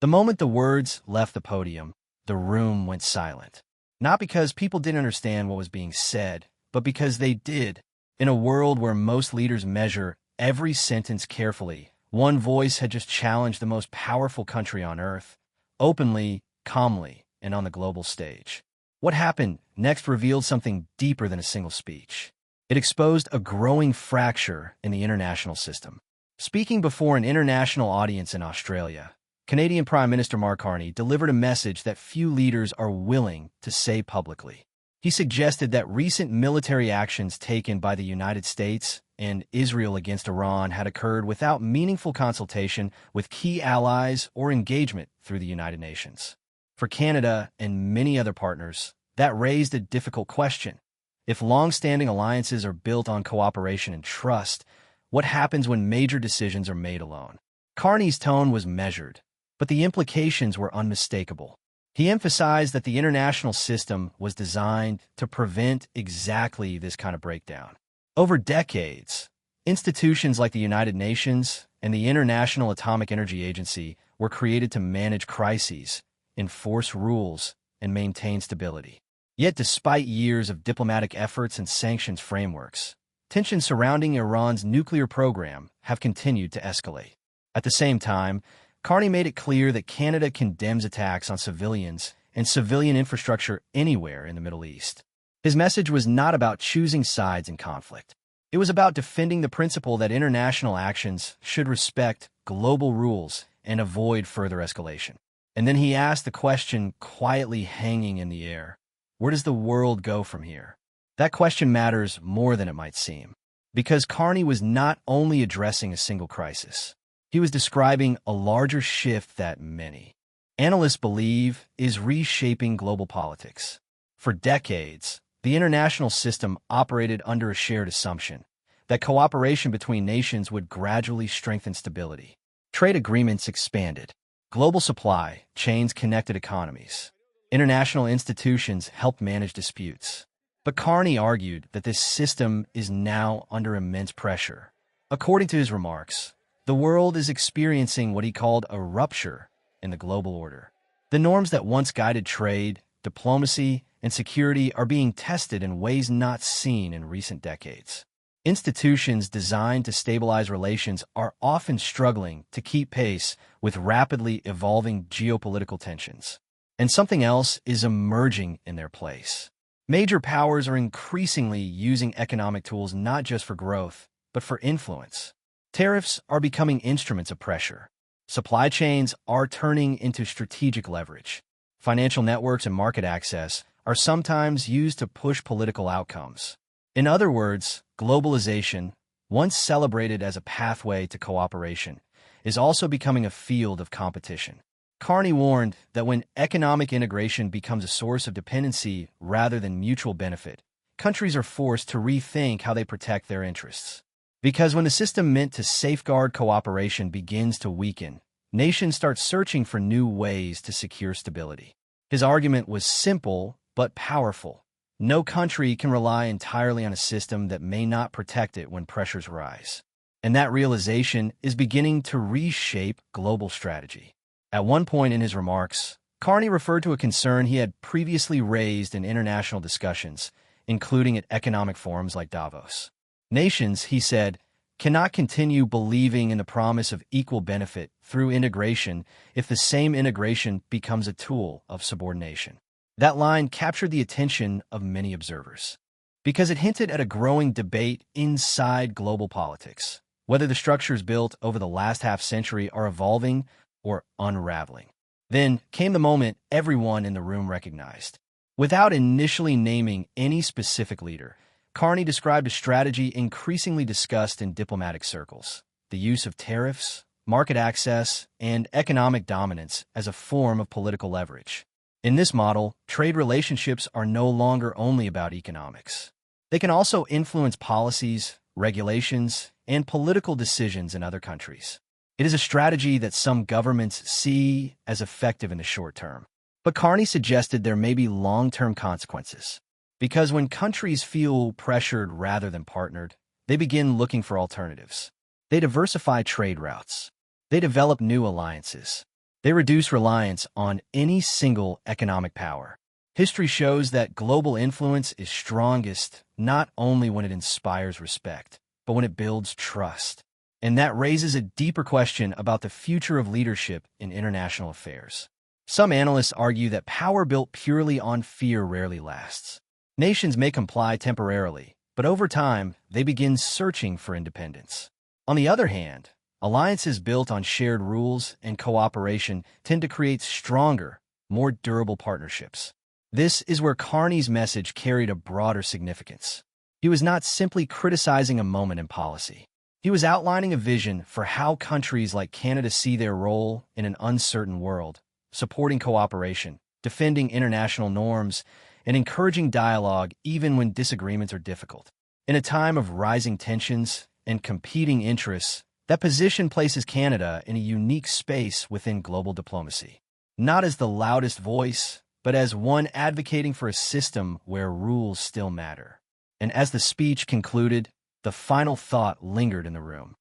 The moment the words left the podium, the room went silent. Not because people didn't understand what was being said, but because they did. In a world where most leaders measure every sentence carefully, one voice had just challenged the most powerful country on earth, openly, calmly, and on the global stage. What happened next revealed something deeper than a single speech. It exposed a growing fracture in the international system. Speaking before an international audience in Australia, Canadian Prime Minister Mark Carney delivered a message that few leaders are willing to say publicly. He suggested that recent military actions taken by the United States and Israel against Iran had occurred without meaningful consultation with key allies or engagement through the United Nations. For Canada and many other partners, that raised a difficult question. If long-standing alliances are built on cooperation and trust, what happens when major decisions are made alone? Carney's tone was measured, but the implications were unmistakable. He emphasized that the international system was designed to prevent exactly this kind of breakdown. Over decades, institutions like the United Nations and the International Atomic Energy Agency were created to manage crises, enforce rules, and maintain stability. Yet despite years of diplomatic efforts and sanctions frameworks, tensions surrounding Iran's nuclear program have continued to escalate. At the same time, Carney made it clear that Canada condemns attacks on civilians and civilian infrastructure anywhere in the Middle East. His message was not about choosing sides in conflict. It was about defending the principle that international actions should respect global rules and avoid further escalation. And then he asked the question quietly hanging in the air: where does the world go from here? That question matters more than it might seem, because Carney was not only addressing a single crisis. He was describing a larger shift that many analysts believe is reshaping global politics. For decades, the international system operated under a shared assumption that cooperation between nations would gradually strengthen stability. Trade agreements expanded. Global supply chains connected economies. International institutions helped manage disputes. But Carney argued that this system is now under immense pressure. According to his remarks, the world is experiencing what he called a rupture in the global order. The norms that once guided trade, diplomacy, and security are being tested in ways not seen in recent decades. Institutions designed to stabilize relations are often struggling to keep pace with rapidly evolving geopolitical tensions. And something else is emerging in their place. Major powers are increasingly using economic tools not just for growth, but for influence. Tariffs are becoming instruments of pressure. Supply chains are turning into strategic leverage. Financial networks and market access are sometimes used to push political outcomes. In other words, globalization, once celebrated as a pathway to cooperation, is also becoming a field of competition. Carney warned that when economic integration becomes a source of dependency rather than mutual benefit, countries are forced to rethink how they protect their interests. Because when the system meant to safeguard cooperation begins to weaken, nations start searching for new ways to secure stability. His argument was simple but powerful. No country can rely entirely on a system that may not protect it when pressures rise. And that realization is beginning to reshape global strategy. At one point in his remarks, Carney referred to a concern he had previously raised in international discussions, including at economic forums like Davos. Nations, he said, cannot continue believing in the promise of equal benefit through integration if the same integration becomes a tool of subordination. That line captured the attention of many observers, because it hinted at a growing debate inside global politics, whether the structures built over the last half-century are evolving or unraveling. Then came the moment everyone in the room recognized. Without initially naming any specific leader, Carney described a strategy increasingly discussed in diplomatic circles: the use of tariffs, market access, and economic dominance as a form of political leverage. In this model, trade relationships are no longer only about economics. They can also influence policies, regulations, and political decisions in other countries. It is a strategy that some governments see as effective in the short term. But Carney suggested there may be long-term consequences. Because when countries feel pressured rather than partnered, they begin looking for alternatives. They diversify trade routes. They develop new alliances. They reduce reliance on any single economic power. History shows that global influence is strongest not only when it inspires respect, but when it builds trust. And that raises a deeper question about the future of leadership in international affairs. Some analysts argue that power built purely on fear rarely lasts. Nations may comply temporarily, but over time, they begin searching for independence. On the other hand, alliances built on shared rules and cooperation tend to create stronger, more durable partnerships. This is where Carney's message carried a broader significance. He was not simply criticizing a moment in policy. He was outlining a vision for how countries like Canada see their role in an uncertain world, supporting cooperation, defending international norms, and encouraging dialogue even when disagreements are difficult. In a time of rising tensions and competing interests, that position places Canada in a unique space within global diplomacy. Not as the loudest voice, but as one advocating for a system where rules still matter. And as the speech concluded, the final thought lingered in the room.